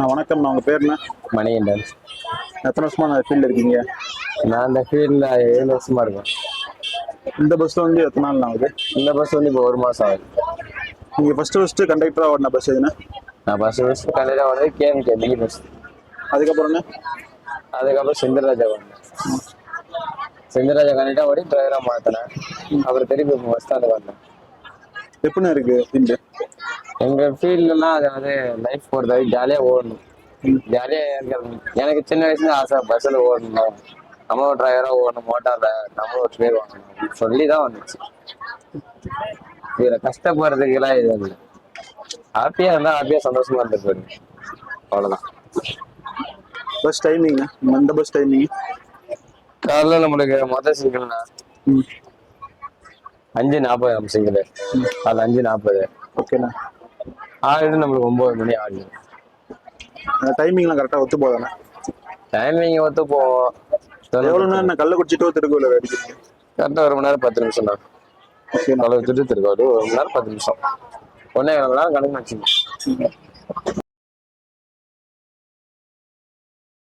வணக்கம். நான் உங்க பேர் என்ன? மணிகண்டன். எத்தனை வருஷமா நான் ஃபீல்டில் இருக்கீங்க? நான் இந்த ஃபீல்டில் 7 வருஷமா இருக்கேன். இந்த பஸ்ல வந்து எத்தனை நாள் ஆகுது? இந்த பஸ் வந்து இப்போ 1 மாதம் ஆகுது. நீங்க ஃபர்ஸ்ட் கண்டக்டரா ஓடின பஸ் எதுனா? நான் ஃபர்ஸ்ட் கண்டிப்பாக வந்து கேஎம்கே மினி பஸ். அதுக்கப்புறம் என்ன? அதுக்கப்புறம் செந்தில்ராஜா வந்தேன். செந்தில்ராஜா கண்டிப்பாக ஓடி டிரைவராக மாற்றினேன். அப்புறம் திருப்பி இப்போ பஸ் ஸ்டாண்டுக்கு வந்தேன். எப்படின்னு இருக்கு ஃபீல்டு? எங்கள் ஃபீல்டுலாம் அது வந்து லைஃப் பொறுத்தவரை ஜாலியாக ஓடணும். ஜாலியாக இருக்கிறது எனக்கு சின்ன வயசுல ஆசை. பஸ்ஸில் ஓடணும், நம்மளும் டிரைவராக ஓடணும், மோட்டாரில் நம்மளும் ஒரு பேர் வாங்கணும் சொல்லி தான் வந்துச்சு. இதில் கஷ்டப்படுறதுக்கெல்லாம் இது இல்லை. ஹாப்பியாக இருந்தால் ஹாப்பியாக சந்தோஷமா இருந்துட்டு போயிடுங்க, அவ்வளோதான். பஸ் டைமிங் இந்த பஸ் டைமிங் காலைல நம்மளுக்கு மொதல் சிங்கிள்னா 5:40 சிங்கிள். அது 5:40. ஓகேண்ணா. ஆகுது நம்மளுக்கு 9 மணி ஆகுது. டைமிங்லாம் கரெக்டாக ஒத்து போதாண்ணா? டைமிங் ஒத்து போவோம். எவ்வளோ நேரம் கல்ல குடிச்சிட்டு திருக்குள்ள அடிக்கிறீங்க? கரெக்டாக 1 மணி நேரம் 10 நிமிஷம் தான். ஓகேண்ணா. கல்ல வச்சுட்டு திருக்கோடு 1 மணி நேரம் 10 நிமிஷம். 1.5 மணி நேரம் கணக்கு வச்சுங்க.